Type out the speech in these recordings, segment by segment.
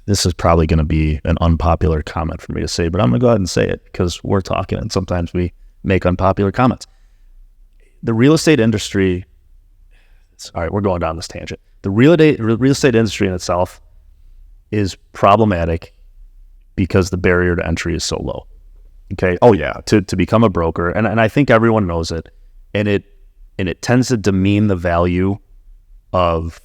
this is probably going to be an unpopular comment for me to say, but I'm going to go ahead and say it because we're talking and sometimes we make unpopular comments. The real estate industry, all right, we're going down this tangent. The real estate industry in itself is problematic because the barrier to entry is so low. Okay. Oh yeah. To become a broker. And I think everyone knows it. And it tends to demean the value of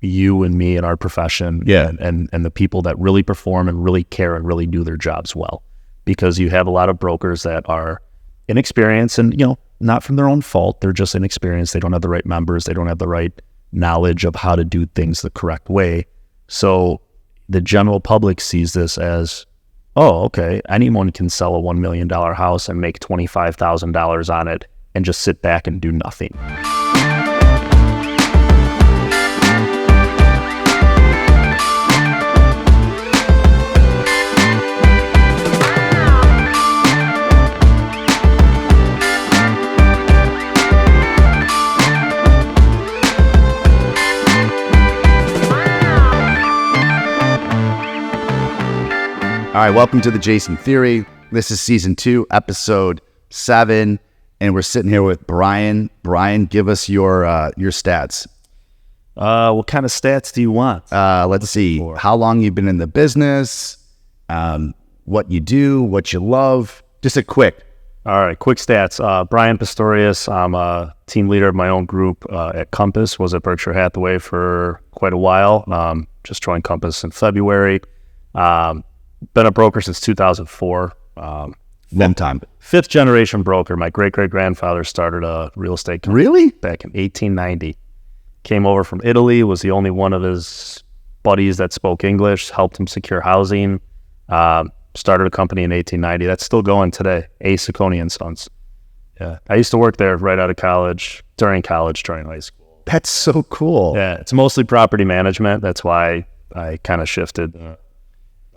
you and me and our profession. Yeah. And the people that really perform and really care and really do their jobs well. Because you have a lot of brokers that are inexperienced and, not from their own fault. They're just inexperienced. They don't have the right members. They don't have the right knowledge of how to do things the correct way. So the general public sees this as, oh, okay, anyone can sell a $1 million house and make $25,000 on it and just sit back and do nothing. All right, welcome to the Jason Theory. This is season 2, episode 7, and we're sitting here with Brian. Brian, give us your stats. What kind of stats do you want? Let's see. How long you've been in the business, what you do, what you love. Just a quick. All right, quick stats. Brian Pistorius. I'm a team leader of my own group at Compass. Was at Berkshire Hathaway for quite a while. Just joined Compass in February. Been a broker since 2004. Long time. 5th generation broker. My great-great-grandfather started a real estate company. Really? Back in 1890. Came over from Italy, was the only one of his buddies that spoke English, helped him secure housing. Started a company in 1890. That's still going today. A. Ciccone & Sons. Yeah. I used to work there right out of college, during high school. That's so cool. Yeah. It's mostly property management. That's why I kind of shifted.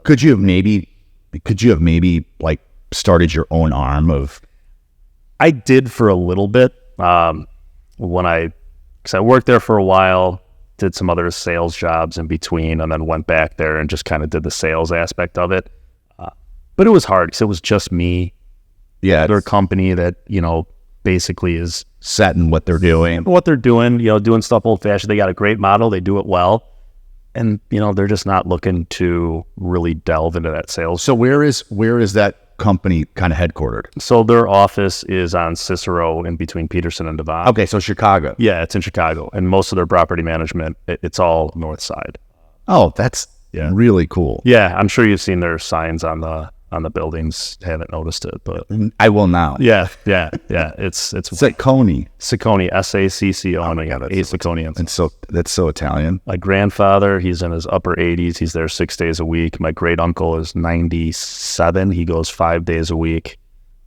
Could you have maybe like started your own arm of? I did for a little bit. Because I worked there for a while, did some other sales jobs in between, and then went back there and just kind of did the sales aspect of it. But it was hard because it was just me. Yeah. Their company that, basically is set in what they're doing. Doing stuff old fashioned. They got a great model. They do it well. And, they're just not looking to really delve into that sales. So where is that company kind of headquartered? So their office is on Cicero in between Peterson and Devon. Okay, so Chicago. Yeah, it's in Chicago. And most of their property management, it's all north side. Oh, that's really cool. Yeah, I'm sure you've seen their signs on the buildings. Haven't noticed it, but I will now. Yeah. It's Ciccone. Ciccone, S-A-C-C-O. Oh my God, that's so Italian. My grandfather, he's in his upper 80s. He's there 6 days a week. My great uncle is 97. He goes 5 days a week.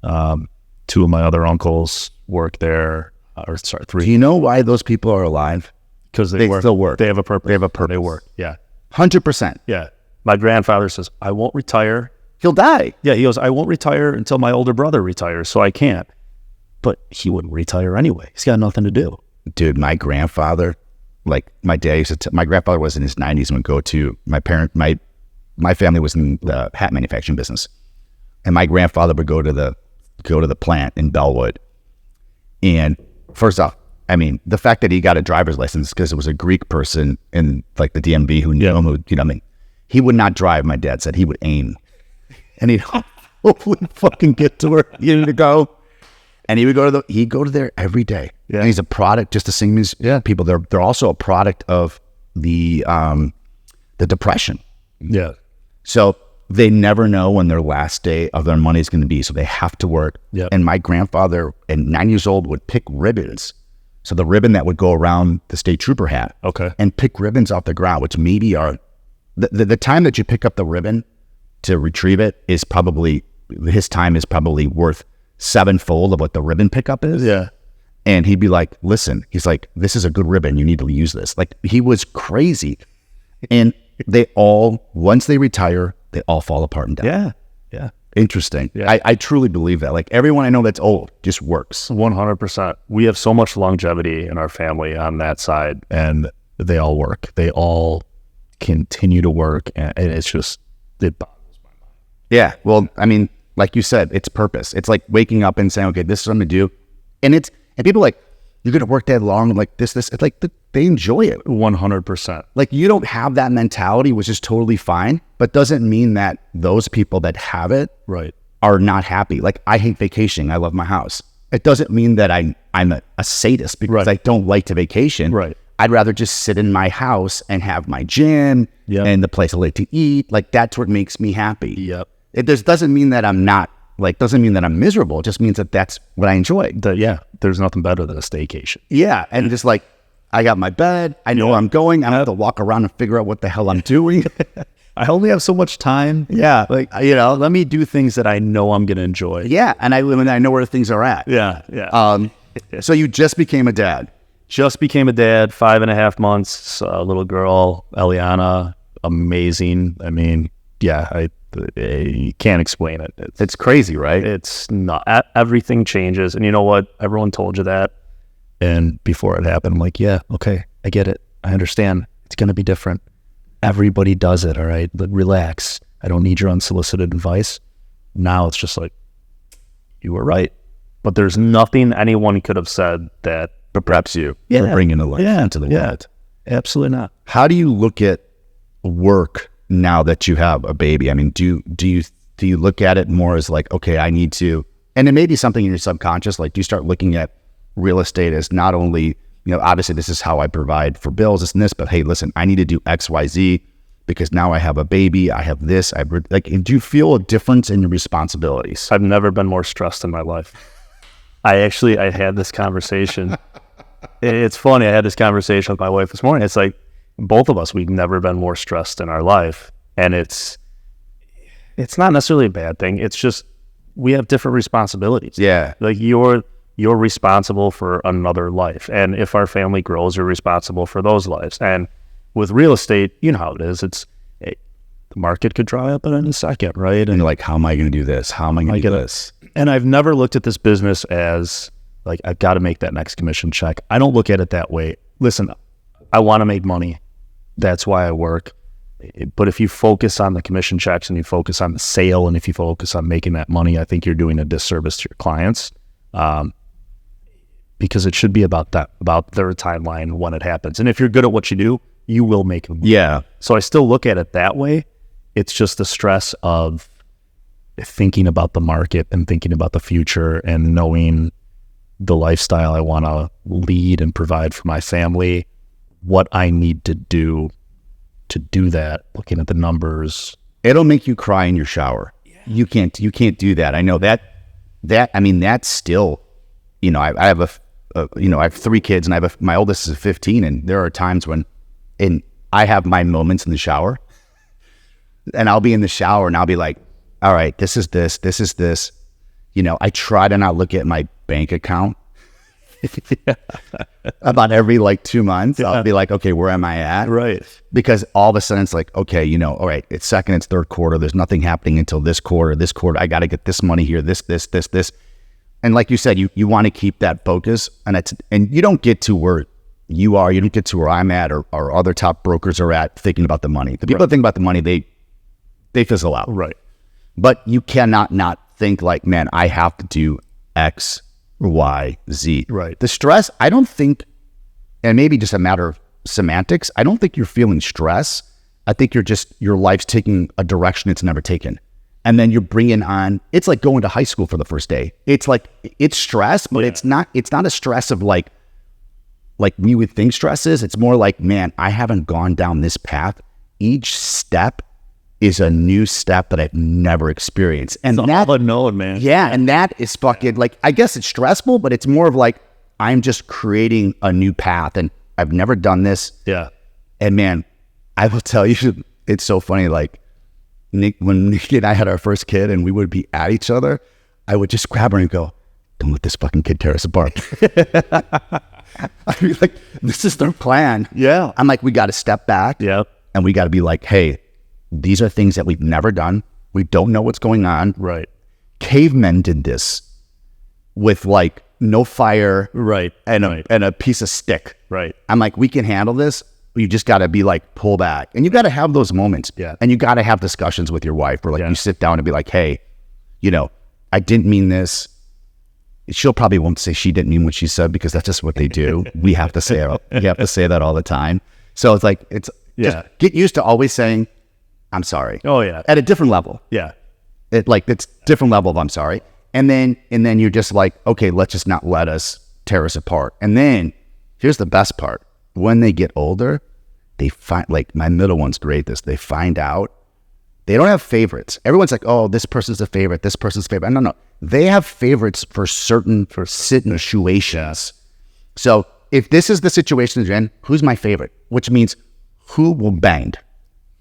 2 of my other uncles work there. 3. Do you know why those people are alive? Because they still work. They have a purpose. They work. Yeah. 100%. Yeah. My grandfather says, I won't retire. He'll die. Yeah, he goes, I won't retire until my older brother retires, so I can't. But he wouldn't retire anyway. He's got nothing to do. Dude, my grandfather, like my dad used to, my grandfather was in his 90s and would go to, my family was in the hat manufacturing business. And my grandfather would go to the plant in Bellwood. And first off, I mean, the fact that he got a driver's license because it was a Greek person in like the DMV who knew him, he would not drive, my dad said. He would aim. And he'd hopefully fucking get to where he needed to go. And he'd go to there every day. Yeah. And he's a product, just the same as people. They're also a product of the Depression. Yeah. So they never know when their last day of their money is going to be. So they have to work. Yep. And my grandfather, at 9 years old, would pick ribbons. So the ribbon that would go around the state trooper hat. Okay. And pick ribbons off the ground, which maybe are the time that you pick up the ribbon to retrieve it is probably, his time is probably worth 7-fold of what the ribbon pickup is. Yeah. And he'd be like, listen, he's like, this is a good ribbon. You need to use this. Like, he was crazy. And they all, once they retire, they all fall apart and die. Yeah. Yeah. Interesting. Yeah. I truly believe that. Like, everyone I know that's old just works. 100%. We have so much longevity in our family on that side, and they all work. They all continue to work, and it's just, it boggles my mind. Yeah. Well, I mean, like you said, it's purpose. It's like waking up and saying, okay, this is what I'm going to do. And people are like, you're going to work that long, like this. It's like they enjoy it. 100%. Like you don't have that mentality, which is totally fine, but doesn't mean that those people that have it Right. are not happy. Like I hate vacationing. I love my house. It doesn't mean that I'm a sadist because I don't like to vacation. Right. I'd rather just sit in my house and have my gym and the place I like to eat. Like that's what makes me happy. Yep. It doesn't mean that I'm not, like, doesn't mean that I'm miserable. It just means that that's what I enjoy. There's nothing better than a staycation. Yeah. And just like, I got my bed. I know where I'm going. I don't have to walk around and figure out what the hell I'm doing. I only have so much time. Yeah. Like, let me do things that I know I'm going to enjoy. Yeah. And I know where things are at. Yeah. Yeah. So you just became a dad. Just became a dad, 5.5 months, a little girl, Eliana, amazing. I mean, yeah, you can't explain it. It's crazy, right? It's not, everything changes. And you know what? Everyone told you that. And before it happened, I'm like, yeah, okay, I get it. I understand. It's going to be different. Everybody does it, all right? But relax. I don't need your unsolicited advice. Now it's just like, you were right. But there's nothing anyone could have said that. But perhaps you for bringing the life into the world. Absolutely not. How do you look at work now that you have a baby? I mean, do you look at it more as like, okay, I need to, and it may be something in your subconscious, like do you start looking at real estate as not only, obviously this is how I provide for bills, this and this, but hey, listen, I need to do X, Y, Z because now I have a baby, I have this, do you feel a difference in your responsibilities? I've never been more stressed in my life. I had this conversation. It's funny. I had this conversation with my wife this morning. It's like both of us, we've never been more stressed in our life. And it's not necessarily a bad thing. It's just, we have different responsibilities. Yeah. Like you're responsible for another life. And if our family grows, you're responsible for those lives. And with real estate, you know how it is. The market could dry up in a second, right? And you're like, how am I going to do this? How am I going to do this? And I've never looked at this business as like, I've got to make that next commission check. I don't look at it that way. Listen, I want to make money. That's why I work. But if you focus on the commission checks and you focus on the sale and if you focus on making that money, I think you're doing a disservice to your clients. Because it should be about that, about their timeline when it happens. And if you're good at what you do, you will make money. Yeah. So I still look at it that way. It's just the stress of thinking about the market and thinking about the future and knowing the lifestyle I want to lead and provide for my family, what I need to do that, looking at the numbers. It'll make you cry in your shower. Yeah. You can't do that. I know that, I mean, that's still, I have I have 3 kids and my oldest is 15, and there are times when, and I have my moments in the shower and I'll be in the shower and I'll be like, all right, this is this. I try to not look at my bank account about every 2 months. Yeah. I'll be like, okay, where am I at? Right. Because all of a sudden it's like, okay, all right, it's second, it's third quarter. There's nothing happening until this quarter. I got to get this money here, this. And like you said, you want to keep that focus, and you don't get to where you are. You don't get to where I'm at or other top brokers are at thinking about the money. The people that think about the money, they fizzle out. Right. But you cannot not think like, man, I have to do X, Y, Z. Right. The stress, I don't think, and maybe just a matter of semantics, I don't think you're feeling stress. I think your life's taking a direction it's never taken. And then you're bringing on, it's like going to high school for the first day. It's like, it's stress, but it's not a stress of like we would think stress is. It's more like, man, I haven't gone down this path. Each step is a new step that I've never experienced. And it's all unknown, man. Yeah. And that is fucking I guess it's stressful, but it's more of like, I'm just creating a new path and I've never done this. Yeah. And man, I will tell you, it's so funny. When Nikki and I had our first kid and we would be at each other, I would just grab her and go, don't let this fucking kid tear us apart. I'd be like, this is their plan. Yeah. I'm like, we got to step back. Yeah. And we got to be like, hey, these are things that we've never done. We don't know what's going on. Right. Cavemen did this with no fire. Right. And a piece of stick. Right. I'm like, we can handle this. you just got to be like, pull back. And you got to have those moments. Yeah. And you got to have discussions with your wife where like you sit down and be like, hey, you know, I didn't mean this. She'll probably won't say she didn't mean what she said because that's just what they do. We have to say it. You have to say that all the time. So it's like, just get used to always saying, I'm sorry. Oh yeah. At a different level. Yeah. It's different level of I'm sorry. And then you're just like, okay, let's just not let us tear us apart. And then here's the best part. When they get older, they find, like my middle one's great at this. They find out they don't have favorites. Everyone's like, oh, this person's a favorite. This person's a favorite. No. They have favorites for certain situations. So if this is the situation you're in, who's my favorite? Which means who will bang?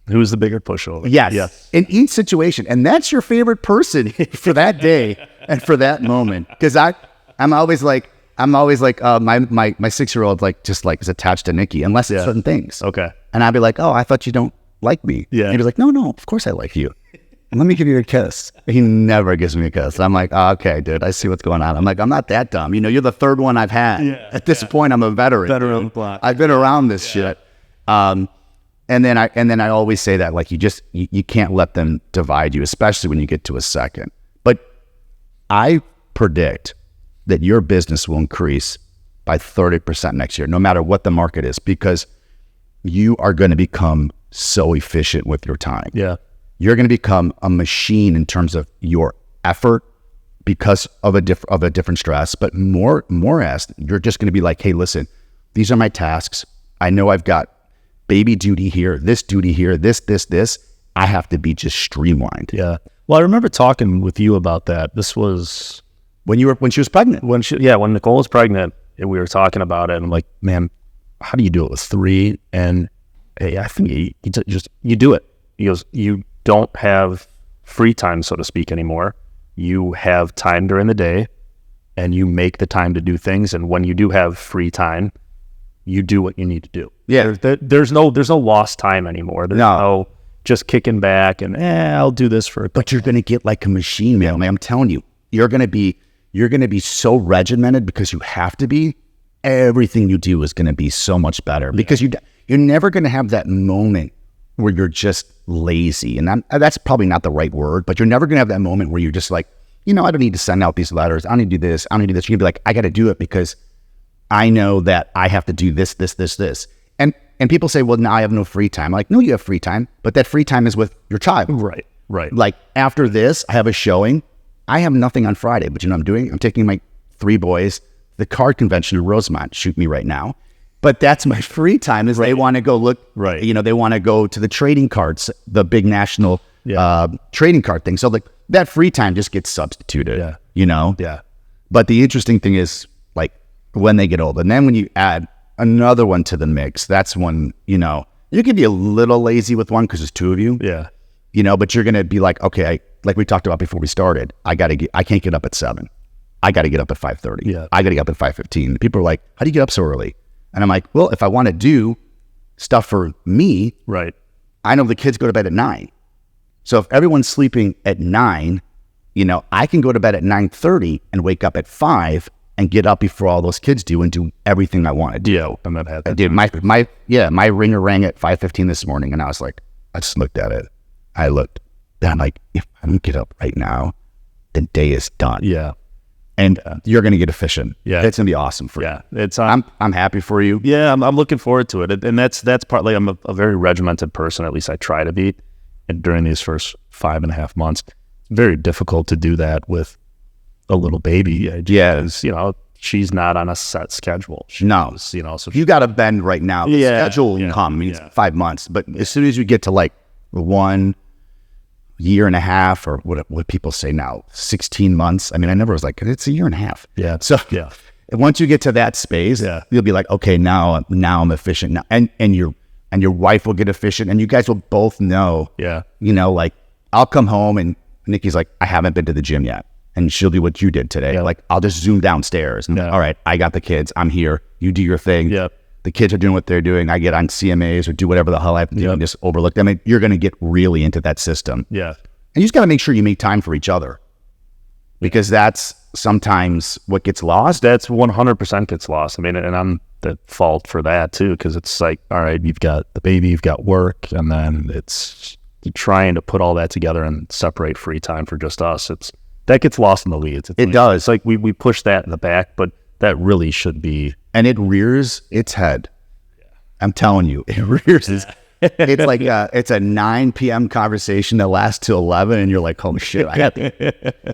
Who's the bigger pushover? Yes. In each situation. And that's your favorite person for that day and for that moment. Because I'm always like, my 6-year-old is attached to Nikki unless it's certain things. Okay. And I'd be like, oh, I thought you don't like me. Yeah. And he'd be like, no, of course I like you. Let me give you a kiss. He never gives me a kiss. I'm like, oh, okay, dude, I see what's going on. I'm like, I'm not that dumb. You know, you're the third one I've had. Yeah, at this point, I'm a veteran. Veteran of the block. I've been around this shit. And then I always say that, like, you can't let them divide you, especially when you get to a second. But I predict that your business will increase by 30% next year, no matter what the market is, because you are going to become so efficient with your time. Yeah. You're going to become a machine in terms of your effort because of a different stress, but more as you're just going to be like, hey, listen, these are my tasks. I know I've got baby duty here, this duty here, this. I have to be just streamlined. Yeah. Well, I remember talking with you about that. This was when she was pregnant. When Nicole was pregnant, and we were talking about it. And I'm like, man, how do you do it with 3? And hey, I think you do it. He goes, you don't have free time, so to speak, anymore. You have time during the day, and you make the time to do things. And when you do have free time, you do what you need to do. Yeah. There's no lost time anymore. There's no just kicking back and I'll do this for a couple. But you're going to get like a machine, man. I'm telling you, you're going to be so regimented because you have to be. Everything you do is going to be so much better because you're never going to have that moment where you're just lazy. And that's probably not the right word, but you're never going to have that moment where you're just like, I don't need to send out these letters. I don't need to do this. I don't need to do this. You're going to be like, I got to do it because I know that I have to do this. And people say, well, now I have no free time. I'm like, no, you have free time, but that free time is with your child. Right. Like after this, I have a showing. I have nothing on Friday, but you know what I'm doing? I'm taking my 3 boys, the card convention in Rosemont, shoot me right now. But that's my free time is they want to go look, they want to go to the trading cards, the big national trading card thing. So like that free time just gets substituted, Yeah. But the interesting thing is like when they get old, and then when you add another one to the mix, that's when, you can be a little lazy with one because there's 2 of you. Yeah. But you're going to be like, okay, like we talked about before we started, I can't get up at 7. I got to get up at 5:30. Yeah. I got to get up at 5:15. People are like, how do you get up so early? And I'm like, well, if I want to do stuff for me, right, I know the kids go to bed at 9. So if everyone's sleeping at 9, I can go to bed at 9:30 and wake up at 5 and get up before all those kids do and do everything I want to do. Yeah, I'm not happy. Dude, my ringer rang at 5:15 this morning, and I was like, I just looked at it. And I'm like, if I don't get up right now, the day is done. Yeah. And you're going to get efficient. Yeah. It's going to be awesome for you. Yeah. I'm happy for you. Yeah, I'm looking forward to it. And that's partly, I'm a very regimented person, at least I try to be. And during these first 5.5 months, it's very difficult to do that with a little baby. She's not on a set schedule. So you got to bend right now. The schedule will come. I mean, it's 5 months. But as soon as you get to like 1 year and a half, or what people say now, 16 months. I mean, I never was like, it's a year and a half. Yeah. So once you get to that space, you'll be like, okay, now I'm efficient now. And your wife will get efficient, and you guys will both know, like I'll come home and Nikki's like, I haven't been to the gym yet. And she'll do what you did today. Like I'll just zoom downstairs and all right, I got the kids. I'm here. You do your thing. Yep. The kids are doing what they're doing. I get on CMAs or do whatever the hell I have to do and just overlook them. I mean, you're going to get really into that system. Yeah. And you just got to make sure you make time for each other, because that's sometimes what gets lost. That's 100% gets lost. I mean, and fault for that too, because it's like, all right, you've got the baby, you've got work, and then it's trying to put all that together and separate free time for just us. That gets lost in the weeds. It does. It's like we push that in the back, but that really should be. And it rears its head. I'm telling you, it rears its It's like it's a 9 p.m. conversation that lasts till 11, and you're like, "Holy shit!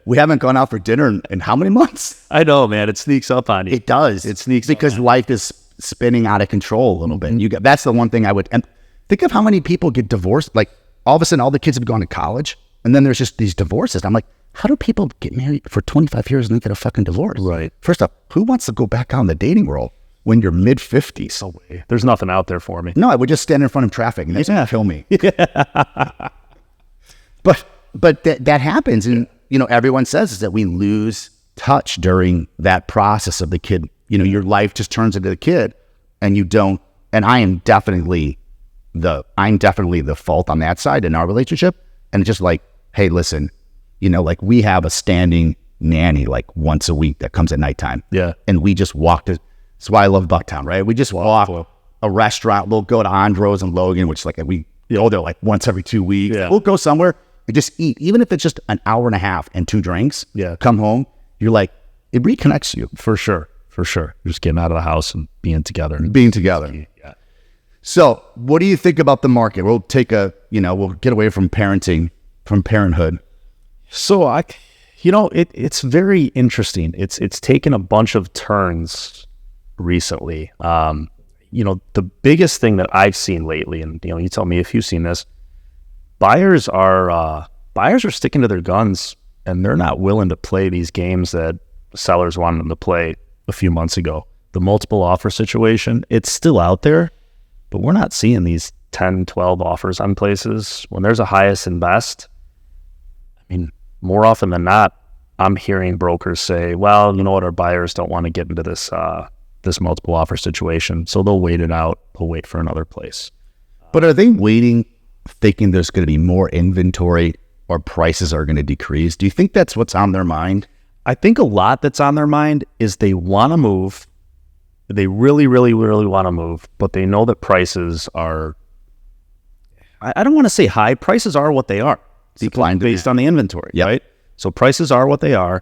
We haven't gone out for dinner in how many months?" I know, man. It sneaks up on you. It does. It sneaks because life is spinning out of control a little bit. That's the one thing I would. And think of how many people get divorced. Like all of a sudden, all the kids have gone to college, and then there's just these divorces. I'm like, how do people get married for 25 years and then get a fucking divorce? Right. First off, who wants to go back out in the dating world when you're mid-50s? No way. There's nothing out there for me. No, I would just stand in front of traffic and that's going to kill me. But that happens. And, everyone says is that we lose touch during that process of the kid. Your life just turns into the kid and you don't. And I'm definitely the fault on that side in our relationship. And it's just like, hey, listen, like we have a standing nanny like once a week that comes at nighttime. Yeah. And we just walk to. That's why I love Bucktown, right? We just walk a restaurant. We'll go to Andros and Logan, which is like we go there like once every 2 weeks. Yeah. We'll go somewhere and just eat, even if it's just an hour and a half and 2 drinks. Yeah. Come home, you're like, it reconnects you. For sure. Just getting out of the house and being together. Yeah. So, what do you think about the market? We'll take we'll get away from parenting, from parenthood. So it's very interesting. It's taken a bunch of turns recently. The biggest thing that I've seen lately, and you tell me if you've seen this, buyers are sticking to their guns, and they're not willing to play these games that sellers wanted them to play a few months ago. The multiple offer situation, it's still out there, but we're not seeing these 10, 12 offers on places. When there's a highest and best, I mean, more often than not, I'm hearing brokers say, well, you know what, our buyers don't want to get into this multiple offer situation, so they'll wait it out. They'll wait for another place. But are they waiting thinking there's going to be more inventory or prices are going to decrease? Do you think that's what's on their mind? I think a lot that's on their mind is they want to move. They really, really, really want to move, but they know that prices are, I don't want to say high. Prices are what they are. Based on the inventory, right? So prices are what they are.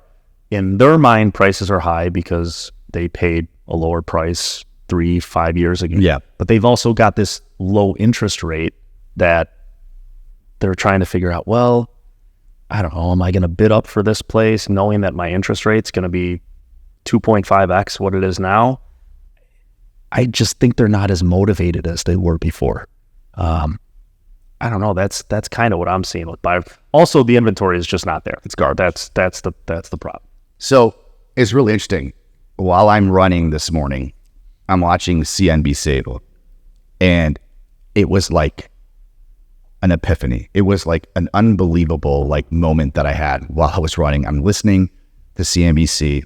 In their mind, prices are high because they paid a lower price 3-5 years ago. Yeah. But they've also got this low interest rate that they're trying to figure out, well, I don't know, am I going to bid up for this place knowing that my interest rate's going to be 2.5x what it is now? I just think they're not as motivated as they were before. I don't know. That's kind of what I'm seeing with buyers. Also, the inventory is just not there. It's garbage. That's the problem. So it's really interesting. While I'm running this morning, I'm watching CNBC, and it was like an epiphany. It was like an unbelievable moment that I had while I was running. I'm listening to CNBC,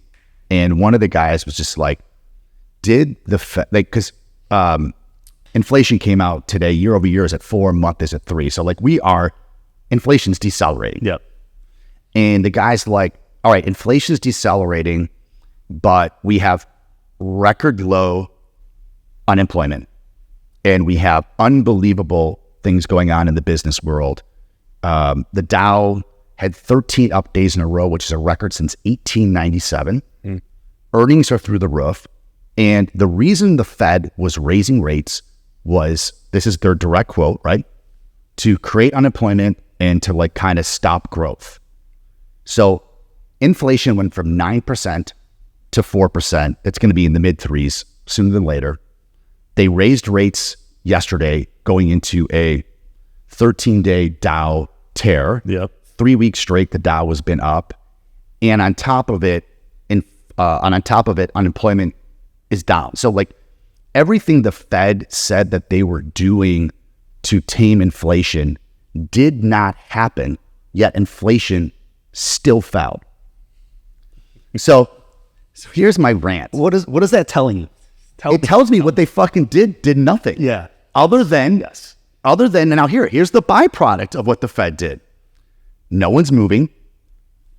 and one of the guys was just like, "Did the because inflation came out today, year over year is at 4, month is at 3. So inflation's decelerating." Yeah. And the guy's like, all right, inflation's decelerating, but we have record low unemployment and we have unbelievable things going on in the business world. The Dow had 13 up days in a row, which is a record since 1897. Earnings are through the roof. And the reason the Fed was raising rates was, this is their direct quote, right? To create unemployment and to kind of stop growth. So inflation went from 9% to 4%. It's going to be in the mid 3s sooner than later. They raised rates yesterday going into a 13-day Dow tear. Yep. 3 weeks straight, the Dow has been up. And on top of it, unemployment is down. So everything the Fed said that they were doing to tame inflation did not happen, yet inflation still fell. So here's my rant. What is that telling you? It tells me what they fucking did nothing. Yeah. Other than, now here's the byproduct of what the Fed did. No one's moving.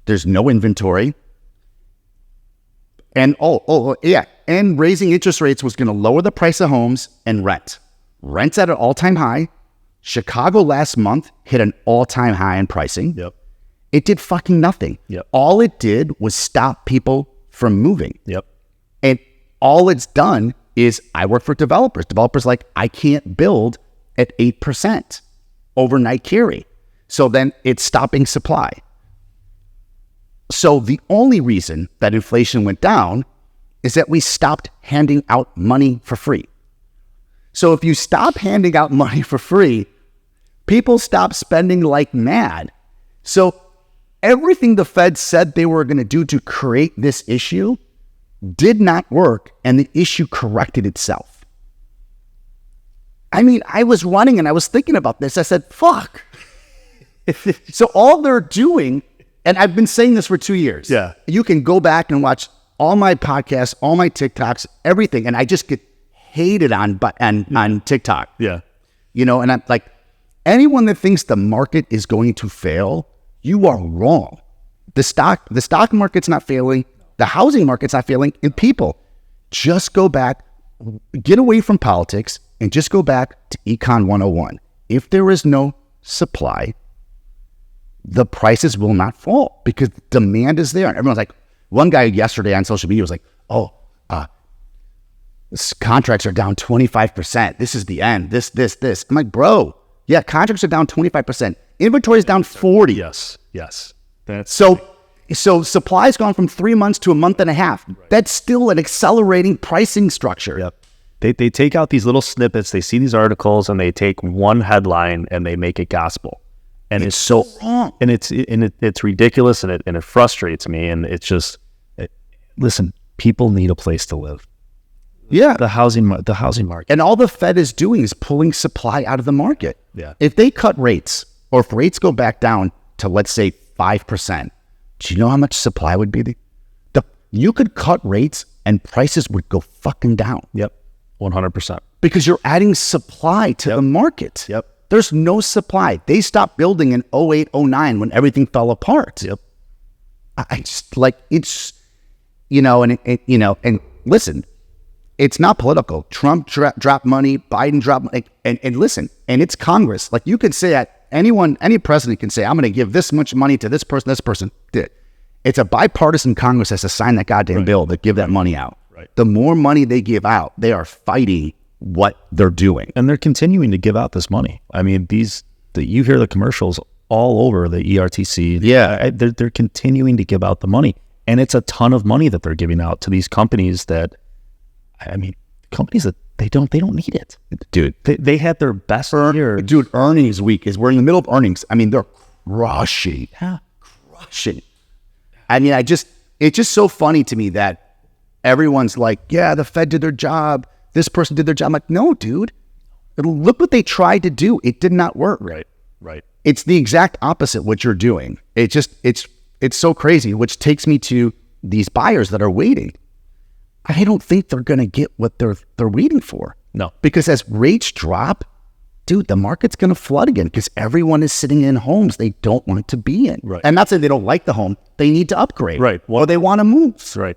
There's no inventory. And And raising interest rates was going to lower the price of homes and rent. Rent's at an all-time high. Chicago last month hit an all-time high in pricing. Yep. It did fucking nothing. Yep. All it did was stop people from moving. Yep. And all it's done is, I work for developers. Developers like, I can't build at 8% overnight carry. So then it's stopping supply. So the only reason that inflation went down is that we stopped handing out money for free. So if you stop handing out money for free, people stop spending like mad. So everything the Fed said they were going to do to create this issue did not work, and the issue corrected itself. I mean, I was running and I was thinking about this. I said, fuck. So all they're doing, and I've been saying this for 2 years. Yeah. You can go back and watch all my podcasts, all my TikToks, everything, and I just get hated on TikTok. Yeah. You know, and I'm like, anyone that thinks the market is going to fail, you are wrong. The stock market's not failing. The housing market's not failing. And people, just go back, get away from politics, and just go back to Econ 101. If there is no supply, the prices will not fall because demand is there. And everyone's like, one guy yesterday on social media was like, contracts are down 25%. This is the end. This. I'm like, bro, yeah, contracts are down 25%. Inventory is down 40. Yes. That's So supply's gone from 3 months to a month and a half. Right. That's still an accelerating pricing structure. Yep. They take out these little snippets. They see these articles and they take one headline and they make it gospel. And it's so wrong. And it's ridiculous and it frustrates me. And it's just, listen, people need a place to live. Yeah. The housing market. And all the Fed is doing is pulling supply out of the market. Yeah. If they cut rates, or if rates go back down to, let's say, 5%, do you know how much supply would be? You could cut rates and prices would go fucking down. Yep. 100%. Because you're adding supply to the market. Yep. There's no supply. They stopped building in 08, 09 when everything fell apart. Yep. I just like, it's, and listen, it's not political. Trump dropped money, Biden dropped money, and listen, and it's Congress. Like, you could say that any president can say, I'm going to give this much money to this person did. It's a bipartisan Congress has to sign that goddamn bill to give that money out. Right. The more money they give out, they are fighting what they're doing. And they're continuing to give out this money. I mean, you hear the commercials all over the ERTC. Yeah. They're continuing to give out the money. And it's a ton of money that they're giving out to these companies that, companies that they don't need it. Dude. They had their best year. Dude, earnings week we're in the middle of earnings. I mean, they're crushing. Yeah. Crushing. I mean, it's just so funny to me that everyone's like, yeah, the Fed did their job. This person did their job. I'm like, no, dude. Look what they tried to do. It did not work. Right. It's the exact opposite what you're doing. It's so crazy, which takes me to these buyers that are waiting. I don't think they're going to get what they're waiting for. No. Because as rates drop, dude, the market's going to flood again because everyone is sitting in homes they don't want to be in. Right. And not saying they don't like the home. They need to upgrade. Right. Or they want to move. Right.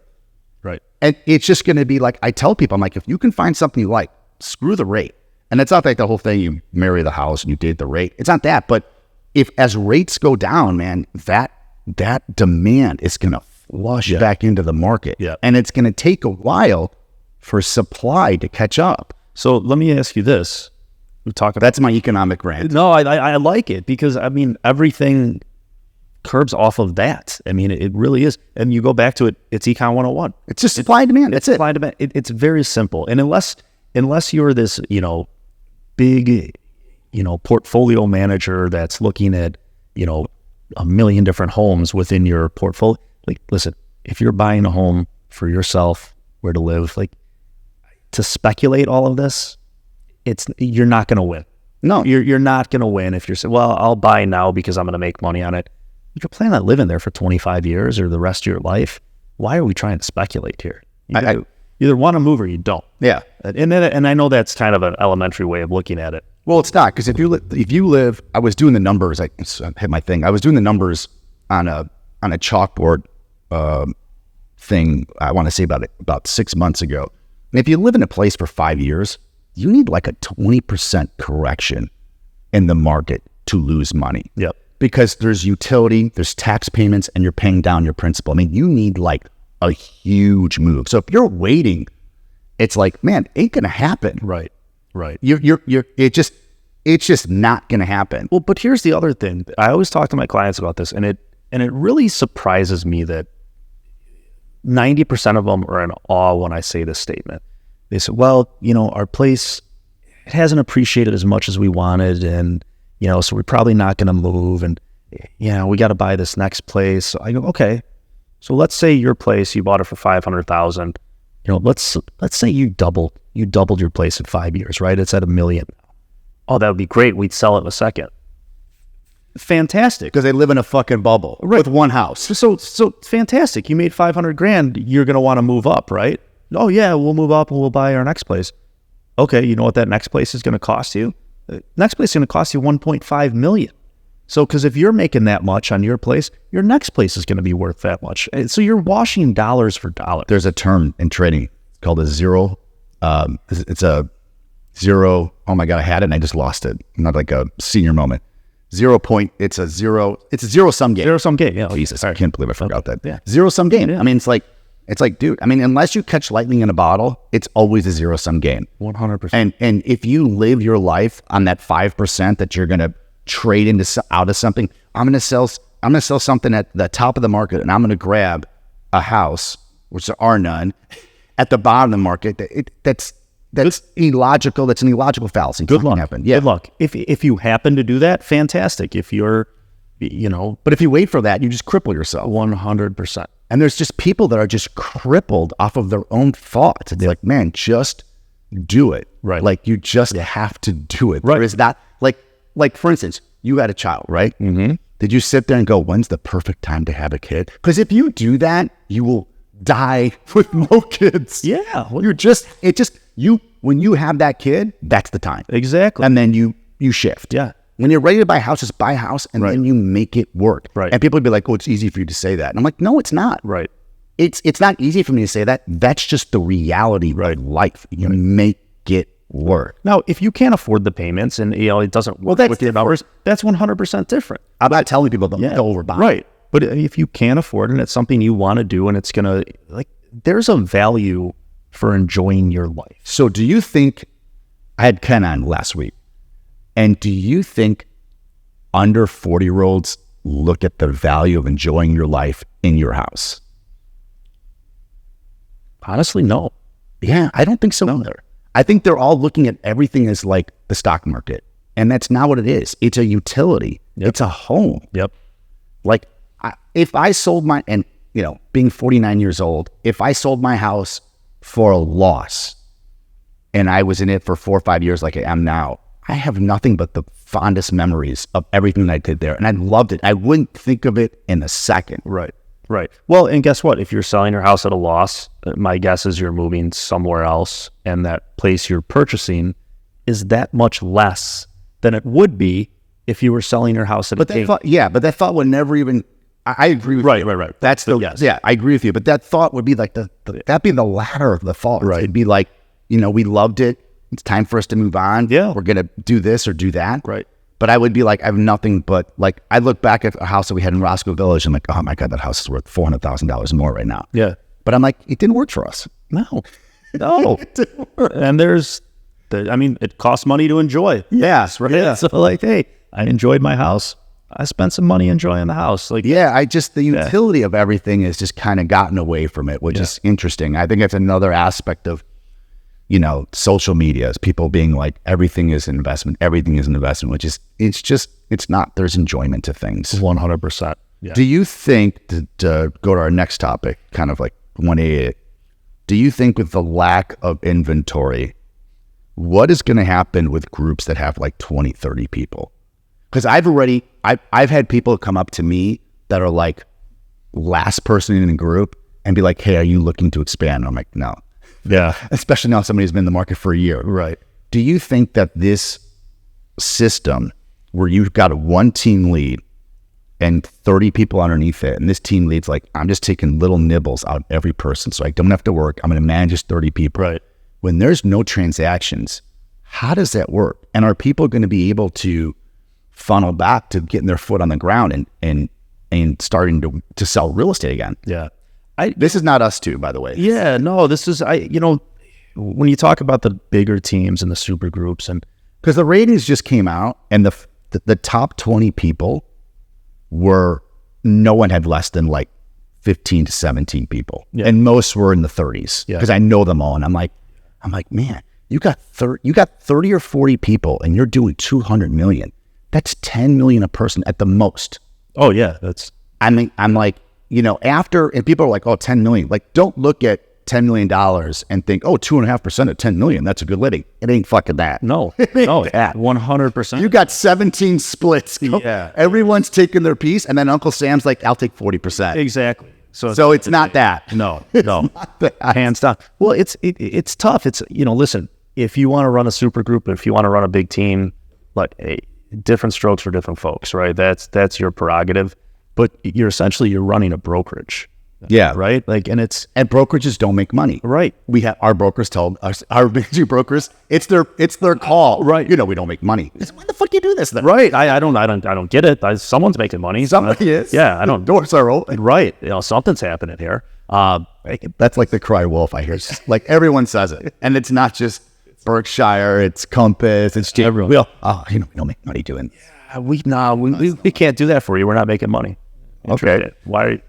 And it's just going to be like, I tell people, I'm like, if you can find something you like, screw the rate. And it's not like the whole thing, you marry the house and you date the rate. It's not that. But if as rates go down, man, that demand is going to flush back into the market. Yeah. And it's going to take a while for supply to catch up. So let me ask you this. That's my economic rant. No, I like it because, everything curbs off of that. It really is. And you go back to it, it's Econ 101. It's just supply and demand. That's it. Supply and demand. It's very simple. And unless you're this, big, portfolio manager that's looking at, 1 million different homes within your portfolio. Like, listen, if you're buying a home for yourself, where to live, like, to speculate all of this, you're not going to win. No, you're not going to win if you're saying, well, I'll buy now because I'm going to make money on it. If you're planning on living there for 25 years or the rest of your life, why are we trying to speculate here? You either want to move or you don't. Yeah. And I know that's kind of an elementary way of looking at it. Well, it's not, because if you live, I was doing the numbers. I hit my thing. I was doing the numbers on a chalkboard thing I want to say about 6 months ago. And if you live in a place for 5 years, you need like a 20% correction in the market to lose money. Yep. Because there's utility, there's tax payments, and you're paying down your principal. I mean, you need like a huge move. So if you're waiting, it's like, man, ain't gonna happen. Right. Right. It's just not gonna happen. Well, but here's the other thing. I always talk to my clients about this, and it really surprises me that 90% of them are in awe when I say this statement. They say, well, our place, it hasn't appreciated as much as we wanted, and so we're probably not going to move, and we got to buy this next place. So I go, okay, so let's say your place, you bought it for $500,000. Let's say you doubled your place in 5 years, right? It's at $1 million. Oh, that would be great. We'd sell it in a second. Fantastic. Because they live in a fucking bubble, right, with one house. So fantastic. You made $500,000. You're going to want to move up, right? Oh yeah, we'll move up and we'll buy our next place. Okay, you know what that next place is going to cost you? The next place is going to cost you $1.5 million. So, because if you're making that much on your place, your next place is going to be worth that much. So you're washing dollars for dollars. There's a term in trading called a zero. It's a zero. Oh my God, I had it and I just lost it. Not like a senior moment. 0 point. It's a zero sum game. Zero sum game. Yeah. Oh, Jesus, I can't believe I forgot that. Yeah. Zero sum game. Yeah. I mean, it's like, dude, I mean, unless you catch lightning in a bottle, it's always a zero sum game. 100%. And if you live your life on that 5% that you're going to trade out of something, I'm going to sell something at the top of the market, and I'm going to grab a house, which there are none, at the bottom of the market. That's illogical. That's an illogical fallacy. Good luck. Happen. Yeah. Good luck. If you happen to do that, fantastic. If you're, but if you wait for that, you just cripple yourself. 100%. And there's just people that are just crippled off of their own thoughts. It's like, man, just do it. Right. Like you just have to do it. Right. There is that, like for instance, you had a child, right? Mm-hmm. Did you sit there and go, when's the perfect time to have a kid? Because if you do that, you will die with no kids. Yeah. Well, when you have that kid, that's the time. Exactly. And then you shift. Yeah. When you're ready to buy a house, just buy a house and then you make it work. Right. And people would be like, oh, it's easy for you to say that. And I'm like, no, it's not. Right. It's not easy for me to say that. That's just the reality of life. You make it work. Now, if you can't afford the payments and it doesn't work with your numbers, that's 100% different. I'm not telling people to overbuy. Right. But if you can't afford it and it's something you want to do and it's going to, there's a value for enjoying your life. So do you think, I had Ken on last week, and do you think under 40-year-olds look at the value of enjoying your life in your house? Honestly, no. Yeah, I don't think so either. I think they're all looking at everything as like the stock market. And that's not what it is. It's a utility. Yep. It's a home. Yep. Like if I sold being 49 years old, if I sold my house for a loss and I was in it for 4 or 5 years like I am now, I have nothing but the fondest memories of everything I did there. And I loved it. I wouldn't think of it in a second. Right. Right. Well, and guess what? If you're selling your house at a loss, my guess is you're moving somewhere else, and that place you're purchasing is that much less than it would be if you were selling your house at a gain. But that thought would never even. I agree with you. Right. That's the yes. Yeah, I agree with you. But that thought would be like that'd be the ladder of the thought. Right. It'd be like, we loved it. It's time for us to move on. Yeah. We're gonna do this or do that. Right. But I would be like, I have nothing but I look back at a house that we had in Roscoe Village and I'm like, oh my God, that house is worth $400,000 more right now. Yeah. But I'm like, it didn't work for us. No. And it costs money to enjoy. Yes, right. Yeah. So hey, I enjoyed my house. I spent some money enjoying the house. The utility of everything has just kind of gotten away from it, which is interesting. I think it's another aspect of, social media, is people being like, everything is an investment, which is, it's not, there's enjoyment to things. 100%. Yeah. Do you think, to go to our next topic, kind of like 188, do you think with the lack of inventory, what is going to happen with groups that have like 20, 30 people? Because I've had people come up to me that are like last person in the group and be like, hey, are you looking to expand? And I'm like, no. Yeah. Especially now somebody who's been in the market for a year. Right. Do you think that this system where you've got a one team lead and 30 people underneath it. And this team lead's like, I'm just taking little nibbles out of every person. So I don't have to work. I'm going to manage just 30 people. Right. When there's no transactions, how does that work? And are people going to be able to funnel back to getting their foot on the ground and starting to sell real estate again? Yeah. This is not us too, by the way. Yeah, no, this is, when you talk about the bigger teams and the super groups, and because the ratings just came out, and the top 20 people no one had less than like 15 to 17 people. Yeah. And most were in the 30s because I know them all. And I'm like, man, you got 30 or 40 people and you're doing 200 million. That's 10 million a person at the most. Oh yeah. I'm like, after, and people are like, oh, 10 million. Like, don't look at $10 million and think, oh, 2.5% of 10 million. That's a good living. It ain't fucking that. No, 100%. You got 17 splits. Yeah. Everyone's taking their piece. And then Uncle Sam's like, I'll take 40%. Exactly. So it's not that. No. Hands down. Well, it's tough. It's, listen, if you want to run a super group, if you want to run a big team, different strokes for different folks, right? That's your prerogative. But you're running a brokerage. Yeah. Right. And brokerages don't make money. Right. We have our brokers tell us, our managing brokers, it's their call. Right. We don't make money. Why the fuck you do this then? Right. I don't get it. Someone's making money. Somebody is. Yeah. I don't. Doors are open. Right. Something's happening here. That's like the cry wolf. I hear. Like everyone says it, and it's not just Berkshire. It's Compass. It's everyone. We don't make money doing this. Yeah, we can't do that for you. We're not making money. Okay. Why?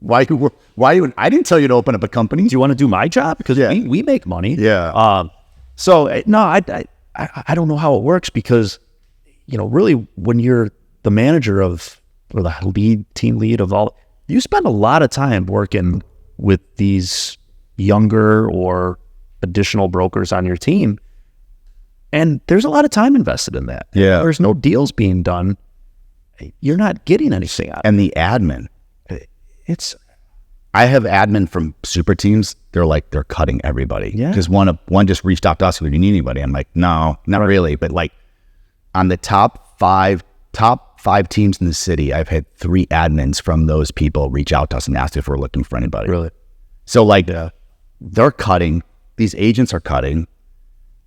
I didn't tell you to open up a company. Do you want to do my job? Because we make money. Yeah. So no, I don't know how it works because, really when you're the manager or the team lead of all, you spend a lot of time working with these younger or additional brokers on your team. And there's a lot of time invested in that. Yeah. There's no deals being done. You're not getting anything out of it. And the admin. I have admin from super teams. They're cutting everybody. Yeah. Because one just reached out to us. Do you need anybody? I'm like, no, not really. But on the top five teams in the city, I've had 3 admins from those people reach out to us and ask if we're looking for anybody. Really? So they're cutting. These agents are cutting.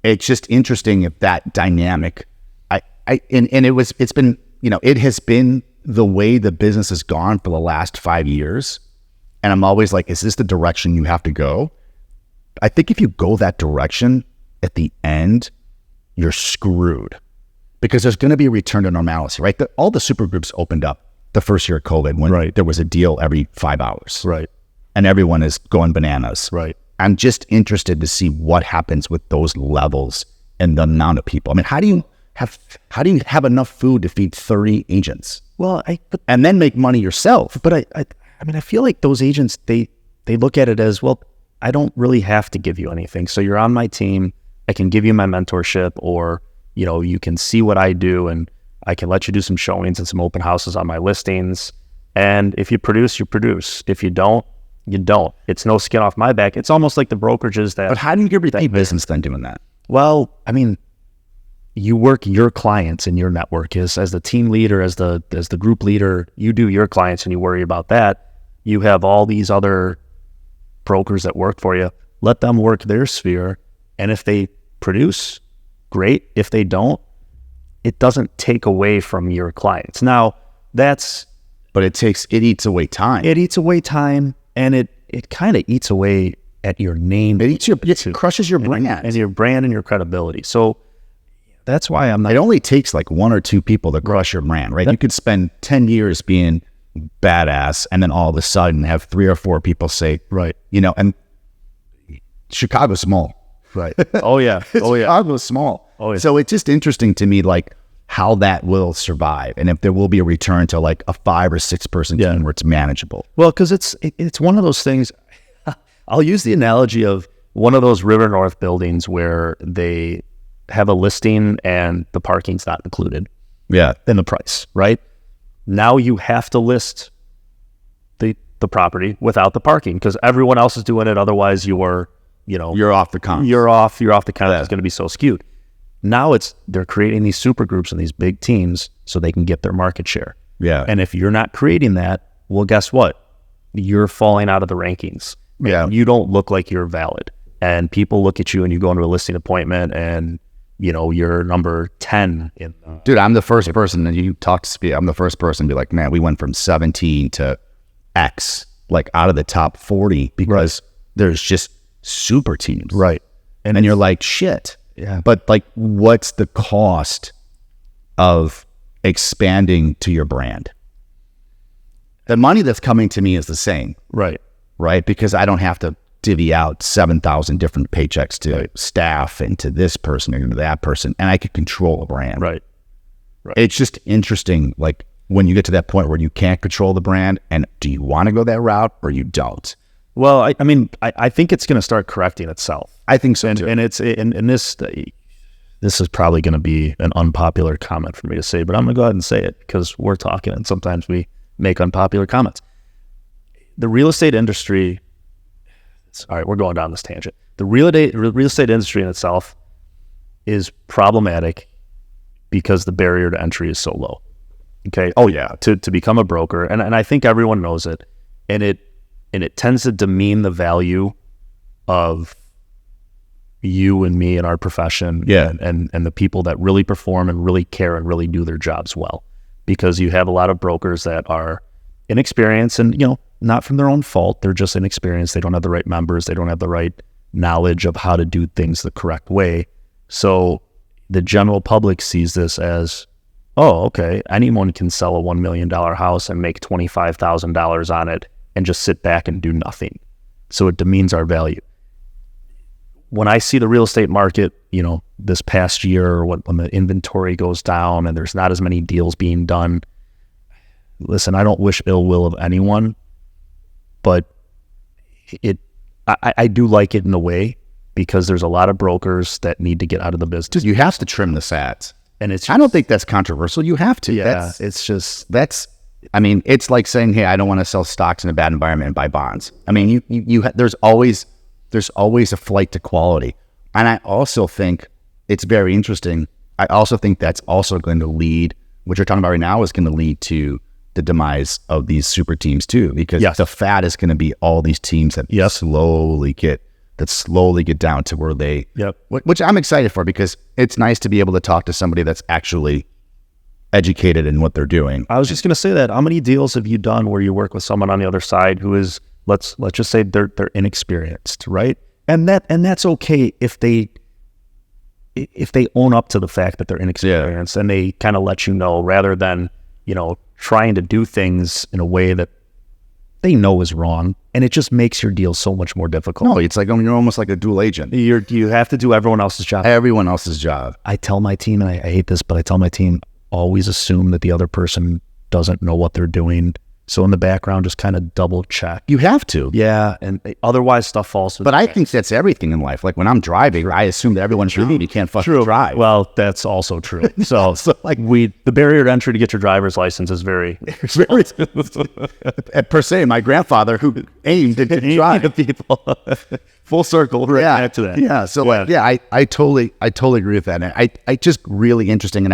It's just interesting if that dynamic. It's been it has been the way the business has gone for the last 5 years. And I'm always like, is this the direction you have to go? I think if you go that direction, at the end, you're screwed. Because there's going to be a return to normalcy, right? All the super groups opened up the first year of COVID when there was a deal every 5 hours. Right. And everyone is going bananas. Right. I'm just interested to see what happens with those levels and the amount of people. I mean, how do you have enough food to feed 30 agents? Well, and then make money yourself. But I feel like those agents, they look at it as, well, I don't really have to give you anything. So you're on my team. I can give you my mentorship, or, you can see what I do, and I can let you do some showings and some open houses on my listings. And if you produce, you produce. If you don't, you don't. It's no skin off my back. It's almost like the brokerages that... But how do you get repeat business then doing that? Well, you work your clients in your network as the team leader, as the group leader. You do your clients and you worry about that. You have all these other brokers that work for you. Let them work their sphere, and if they produce, great. If they don't, it doesn't take away from your clients. Now but it eats away time. It eats away time, and it kind of eats away at your name. It crushes your brand and your brand and your credibility. So that's why I'm not. It only takes like 1 or 2 people to crush your brand, right? You could spend 10 years being badass, and then all of a sudden have 3 or 4 people say, right, and Chicago's small, right? Oh yeah, Chicago's small. Oh yeah. So it's just interesting to me, how that will survive, and if there will be a return to a 5 or 6 person team where it's manageable. Well, because it's one of those things. I'll use the analogy of one of those River North buildings where they have a listing and the parking's not included. Yeah, in the price, right? Now you have to list the property without the parking because everyone else is doing it. Otherwise, you're off the count. You're off the count. It's going to be so skewed. Now they're creating these super groups and these big teams so they can get their market share. Yeah. And if you're not creating that, well, guess what? You're falling out of the rankings. Yeah. You don't look like you're valid. And people look at you and you go into a listing appointment and, you're number 10. Dude, I'm the first person, and you talk to speak, I'm the first person to be like, man, we went from 17 to X, like out of the top 40 because there's just super teams. Right. And then you're like, shit. Yeah. But like, what's the cost of expanding to your brand? The money that's coming to me is the same. Right. Right? Because I don't have to divvy out 7,000 different paychecks to staff and to this person and to that person, and I can control a brand. Right. It's just interesting, like when you get to that point where you can't control the brand, and do you want to go that route or you don't? Well, I think it's going to start correcting itself. I think so too. And it's in this is probably going to be an unpopular comment for me to say, but I'm going to go ahead and say it because we're talking and sometimes we make unpopular comments. The real estate industry, all right, we're going down this tangent. The real estate industry in itself is problematic because the barrier to entry is so low. Okay. Oh yeah. To become a broker, and I think everyone knows it, and it tends to demean the value of you and me and our profession. Yeah. And the people that really perform and really care and really do their jobs well, because you have a lot of brokers that are inexperienced and not from their own fault. They're just inexperienced. They don't have the right members. They don't have the right knowledge of how to do things the correct way. So the general public sees this as, oh, okay, anyone can sell a $1 million house and make $25,000 on it and just sit back and do nothing. So it demeans our value. When I see the real estate market, this past year, when the inventory goes down and there's not as many deals being done, listen, I don't wish ill will of anyone, but I do like it in a way because there's a lot of brokers that need to get out of the business. You have to trim the sats. And I don't think that's controversial. You have to. Yeah, it's like saying, hey, I don't want to sell stocks in a bad environment and buy bonds. I mean, there's always a flight to quality. And I also think it's very interesting. I also think that's also going to lead, what you're talking about right now is going to lead to the demise of these super teams too, because the fat is going to be all these teams that slowly get down to where they, which I'm excited for, because it's nice to be able to talk to somebody that's actually educated in what they're doing. I was just going to say that. How many deals have you done where you work with someone on the other side who is, let's just say they're inexperienced, right? And that's okay if they own up to the fact that they're inexperienced and they kind of let you know, rather than, trying to do things in a way that they know is wrong, and it just makes your deal so much more difficult. No, it's like you're almost like a dual agent. You have to do everyone else's job. Everyone else's job. I tell my team, and I hate this, but I tell my team, always assume that the other person doesn't know what they're doing. So in the background, just kind of double check. You have to. Yeah, and otherwise stuff falls. But I think that's everything in life. Like when I'm driving, I assume that everyone's driving. You can't fucking drive. Well, that's also true. So like the barrier to entry to get your driver's license is very per se. My grandfather, who aimed to drive people, full circle right back to that. Yeah. So I totally agree with that. And I just really interesting.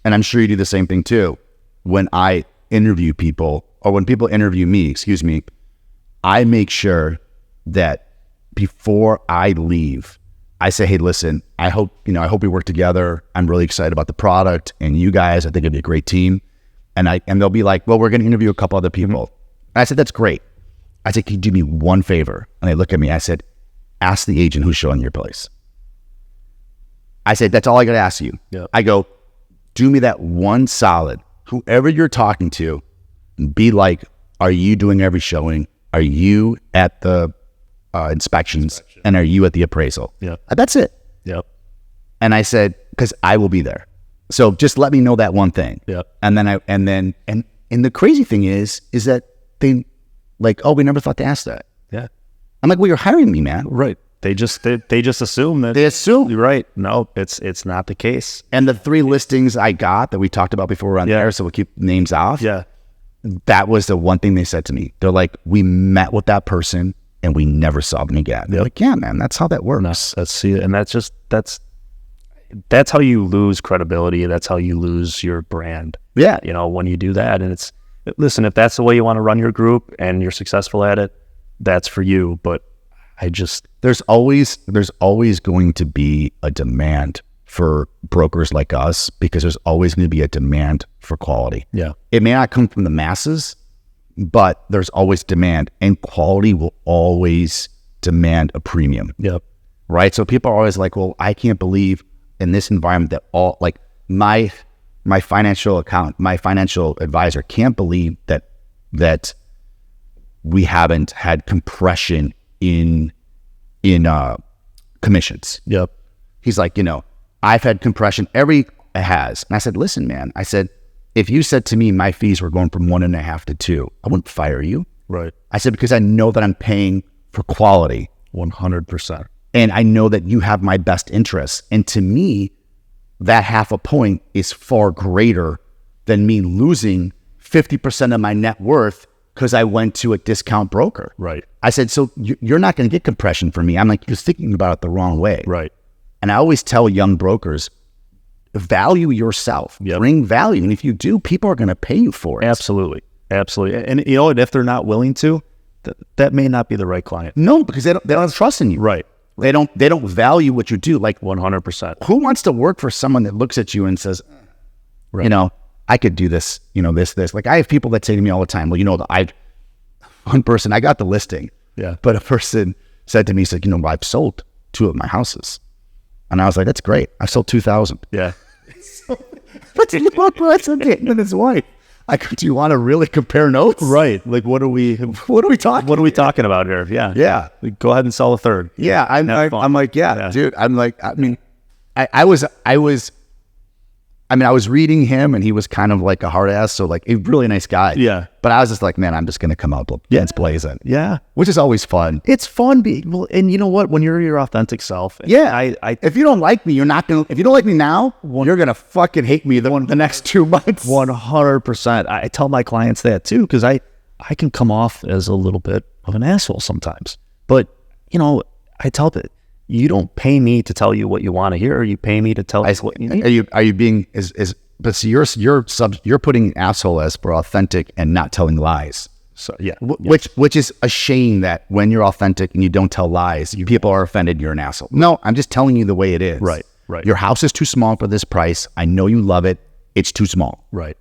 And I'm sure you do the same thing too. When I interview people, or when people interview me, I make sure that before I leave, I say, hey, listen, I hope we work together. I'm really excited about the product and you guys. I think it'd be a great team. And they'll be like, well, we're going to interview a couple other people. And I said, that's great. I said, can you do me one favor? And they look at me. I said, ask the agent who's showing your place. I said, that's all I got to ask you. Yeah. I go, do me that one solid. Whoever you're talking to, be like, are you doing every showing? Are you at the inspections? And are you at the appraisal? Yeah. That's it. Yep. And I said, because I will be there. So just let me know that one thing. Yep. And the crazy thing is that they like, oh, we never thought to ask that. Yeah. I'm like, well, you're hiring me, man. Right. They just assume that. They assume. You're right. No, it's not the case. And the 3 listings I got that we talked about before were on there, so we'll keep names off. Yeah. That was the one thing they said to me. They're like, we met with that person and we never saw them again. They're like, yeah, man, that's how that works. Let's see it. And that's that's how you lose credibility. That's how you lose your brand. Yeah. You know, when you do that. And listen, if that's the way you want to run your group and you're successful at it, that's for you. But there's always going to be a demand for brokers like us, because there's always going to be a demand for quality. Yeah. It may not come from the masses, but there's always demand, and quality will always demand a premium. Yep. Right. So people are always like, well, I can't believe in this environment that my financial advisor can't believe that we haven't had compression in commissions. Yep. He's like, I've had compression. Every has. And I said, listen, man, I said, if you said to me my fees were going from 1.5 to 2, I wouldn't fire you. Right. I said, because I know that I'm paying for quality. 100%. And I know that you have my best interests. And to me, that 0.5 point is far greater than me losing 50% of my net worth because I went to a discount broker. Right. I said, so you're not going to get compression from me. I'm like, you're thinking about it the wrong way. Right. And I always tell young brokers, value yourself, bring value. And if you do, people are going to pay you for it. Absolutely. Absolutely. And if they're not willing to, that may not be the right client. No, because they don't have trust in you. Right. They don't value what you do. Like 100%. Who wants to work for someone that looks at you and says, right. I could do this, this. Like I have people that say to me all the time, well, one person, I got the listing. Yeah. But a person said to me, he said, I've sold 2 of my houses. And I was like, that's great. I sold 2,000. Yeah. But with his wife. Do you want to really compare notes? Right. Like, what are we talking about here? Yeah. Yeah. Go ahead and sell a third. Yeah. I'm like, dude, I'm like, I was reading him and he was kind of like a hard ass. So like a really nice guy. Yeah. But I was just like, man, I'm just going to come out guns blazing. Yeah. Which is always fun. It's fun and you know what? When you're your authentic self. Yeah. If you don't like me, if you don't like me now, you're going to fucking hate me the next 2 months. 100%. I tell my clients that too, because I can come off as a little bit of an asshole sometimes. But, I tell them, you don't pay me to tell you what you want to hear. You pay me to tell you what you need. Are you being but see, you're putting asshole as for authentic and not telling lies. So yeah, which is a shame that when you're authentic and you don't tell lies, people are offended. You're an asshole. No, I'm just telling you the way it is. Right. Your house is too small for this price. I know you love it. It's too small. Right.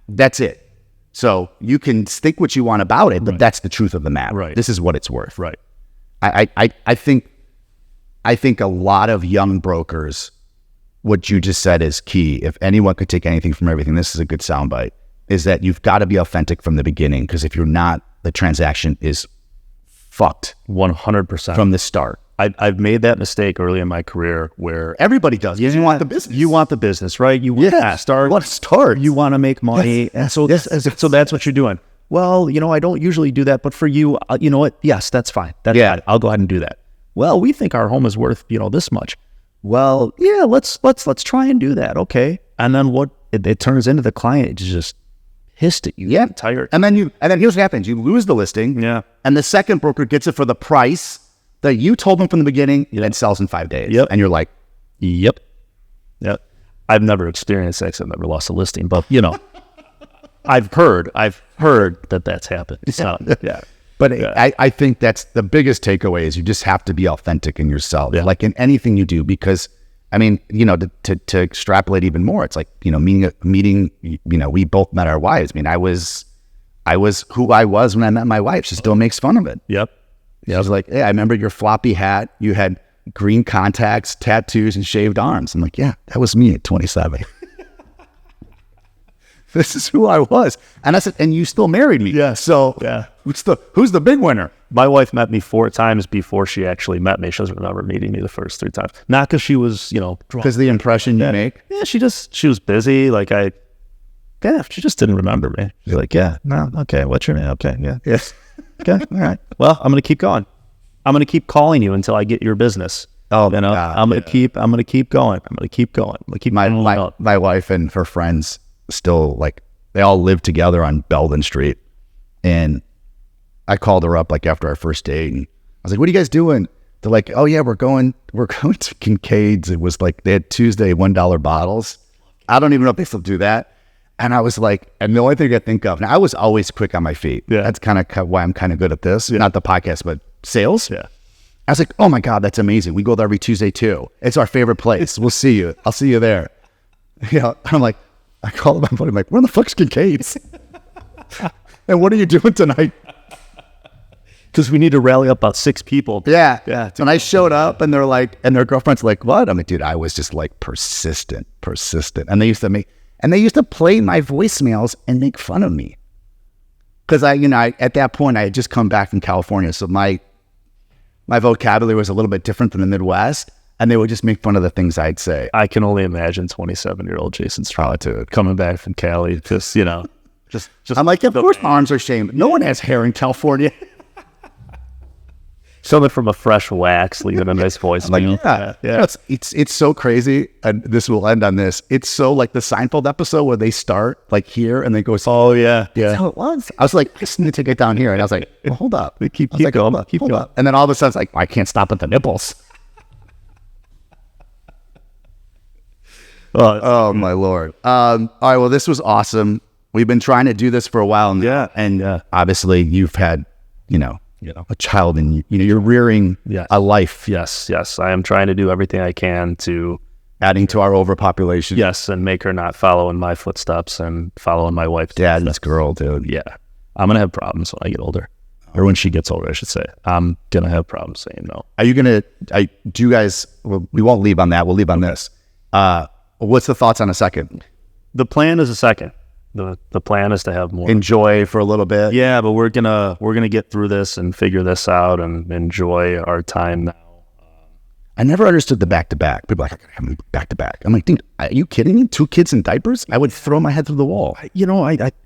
That's it. So you can think what you want about it, but that's the truth of the matter. Right. This is what it's worth. Right. I think a lot of young brokers, what you just said is key. If anyone could take anything from everything, this is a good soundbite, is that you've got to be authentic from the beginning, because if you're not, the transaction is fucked 100% from the start. I've made that mistake early in my career where everybody does. You want the business. You want the business, right? You want to start. You want to start. You want to make money. Yes. And so that's what you're doing. Well, I don't usually do that, but for you, you know what? Yes, that's fine. That's fine. I'll go ahead and do that. Well, we think our home is worth, this much. Well, yeah, let's try and do that. Okay. And then what it turns into, the client is just pissed at you. Yeah. Tired. And then here's what happens. You lose the listing. Yeah. And the second broker gets it for the price that you told them from the beginning, and sells in 5 days. Yep. And you're like, yep. I've never experienced sex. I've never lost a listing, but I've heard that that's happened. So, yeah. But I think that's the biggest takeaway, is you just have to be authentic in yourself, like in anything you do, because to extrapolate even more, it's like, meeting, we both met our wives. I was who I was when I met my wife. She still makes fun of it. Yep. I was like, hey, I remember your floppy hat. You had green contacts, tattoos, and shaved arms. I'm like, yeah, that was me at 27. This is who I was. And I said, and you still married me. Yeah. So who's the big winner? My wife met me 4 times before she actually met me. She doesn't remember meeting me the first 3 times. Not because she was, drunk. Because the impression you make? Yeah, she was busy. She just didn't remember me. She's like, yeah, no, okay, what's your name? Okay, yeah. Yes. Okay, all right. Well, I'm going to keep going. I'm going to keep calling you until I get your business. Oh, God, I'm going to keep going. I'm going to keep going. I'm going to keep my wife and her friends still, they all live together on Belden Street. And I called her up after our first date, and I was like, what are you guys doing? They're like, oh yeah, we're going to Kincaid's. It was like they had Tuesday $1 bottles. I don't even know if they still do that. And I was like, and the only thing I think of, now I was always quick on my feet. Yeah. That's kind of why I'm kind of good at this. Not the podcast, but sales. Yeah. I was like, oh my God, that's amazing. We go there every Tuesday too. It's our favorite place. We'll see you. I'll see you there. I'm like, I call my buddy. I'm like, where the fuck's Kincaid's? And what are you doing tonight? Because we need to rally up about 6 people. Yeah. Yeah. And I showed up and they're like, and their girlfriend's like, what? I'm like, dude, I was just like persistent. And they used to play my voicemails and make fun of me. Cause I at that point I had just come back from California. So my vocabulary was a little bit different than the Midwest, and they would just make fun of the things I'd say. I can only imagine 27-year-old Jason Stratton coming back from Cali. Just, I'm like, of course my arms are shaved. No one has hair in California. Something from a fresh wax, leaving a nice voice. I'm like, yeah. It's so crazy, and this will end on this. It's so like the Seinfeld episode where they start like here and they go, oh yeah. That's how it was. I was like, I just need to get down here, and I was like, well, hold up, keep going, hold up. And then all of a sudden, it's like, I can't stop at the nipples. Oh my Lord. All right, well, this was awesome. We've been trying to do this for a while now, and obviously you've had, a child, and you're rearing a life. Yes. I am trying to do everything I can to adding to our overpopulation. Yes, and make her not follow in my footsteps and follow in my wife's dad's girl, dude. Yeah, I'm gonna have problems when I get older, or when she gets older, I should say. I'm gonna have problems saying no. Are you gonna? Do you guys? Well, we won't leave on that. We'll leave on this. What's the thoughts on a second? The plan is a second. The plan is to have more. Enjoy for a little bit. Yeah, but we're gonna get through this and figure this out and enjoy our time now. I never understood the back-to-back. People are like, I gotta have them back-to-back. I'm like, dude, are you kidding me? 2 kids in diapers? I would throw my head through the wall. I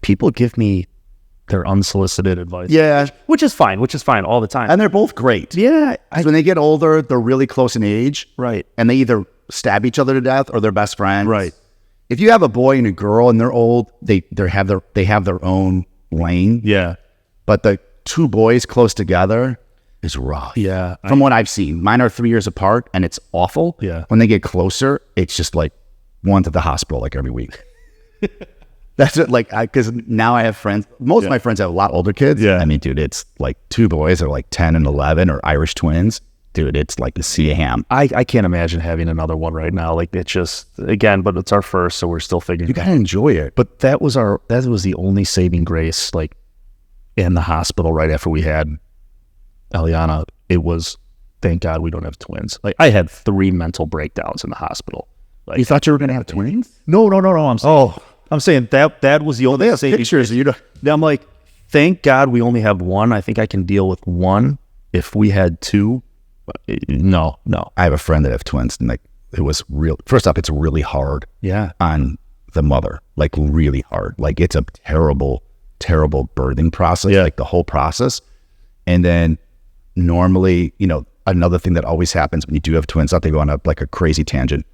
people give me their unsolicited advice. Yeah. Which is fine all the time. And they're both great. Yeah. When they get older, they're really close in age. Right. And they either stab each other to death or they're best friends. Right. If you have a boy and a girl and they're old, they have their own lane. Yeah. But the 2 boys close together is rough. Yeah. From what I've seen. Mine are 3 years apart and it's awful. Yeah. When they get closer, it's just like one to the hospital like every week. That's it. Like, because now I have friends. Most of my friends have a lot older kids. Yeah. I mean, dude, it's like 2 boys are like 10 and 11 or Irish twins. Dude, it's like the sea ham. I can't imagine having another one right now. Like, it's just, again, but it's our first, so we're still figuring. You gotta enjoy it. But that was the only saving grace. Like, in the hospital right after we had Eliana, it was, thank God we don't have twins. Like, I had 3 mental breakdowns in the hospital. Like, you thought you were gonna have twins? No. I'm saying that was the only. They have pictures. I'm like, thank God we only have 1. I think I can deal with 1. If we had 2. No. I have a friend that have twins, and like it was real. First off, it's really hard. Yeah. On the mother, like really hard. Like it's a terrible birthing process. Yeah. Like the whole process. And then normally, another thing that always happens when you do have twins, not to go on a crazy tangent.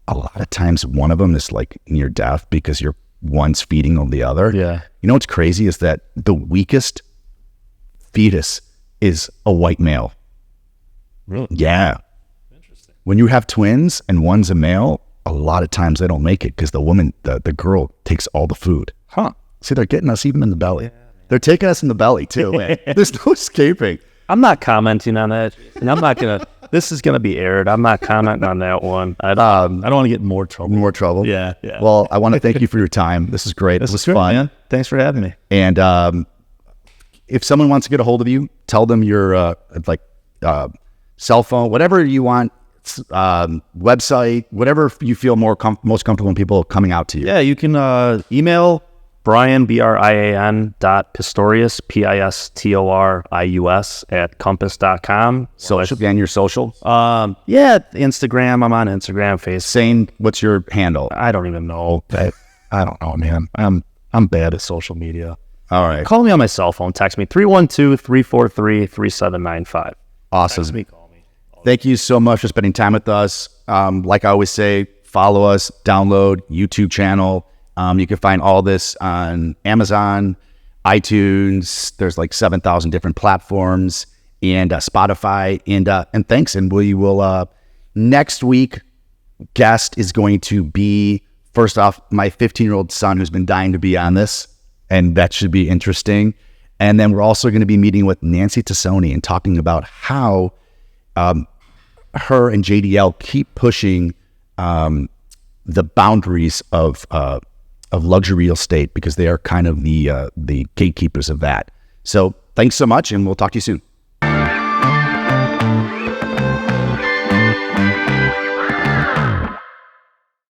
A lot of times, one of them is like near death because one's feeding on the other. Yeah. You know what's crazy is that the weakest fetus is a white male. Really? Yeah. Interesting. When you have twins and one's a male, a lot of times they don't make it because the woman, the girl takes all the food. Huh. See, they're getting us even in the belly. Yeah, they're taking us in the belly too. There's no escaping. I'm not commenting on that. And I'm not going to, this is going to be aired. I'm not commenting on that one. I don't want to get in more trouble. More trouble? Yeah. Well, I want to thank you for your time. This is great. This was fun. Man. Thanks for having me. And if someone wants to get a hold of you, tell them your cell phone, whatever you want, website, whatever you feel most comfortable in people coming out to you. Yeah, you can email Brian, Brian .Pistorius, Pistorius @compass.com. Social and your social. Instagram. I'm on Instagram, Facebook. Same. What's your handle? I don't even know. I don't know, man. I'm bad at social media. All right. Call me on my cell phone. Text me 312-343-3795. Awesome. Text me, call me. Thank you so much for spending time with us. Like I always say, follow us, download YouTube channel. You can find all this on Amazon, iTunes. There's like 7,000 different platforms. and Spotify. And thanks. And we will next week. Guest is going to be, first off, my 15-year-old son who's been dying to be on this, and that should be interesting. And then we're also going to be meeting with Nancy Tassoni and talking about how her and JDL keep pushing the boundaries of luxury real estate, because they are kind of the gatekeepers of that. So thanks so much, and we'll talk to you soon.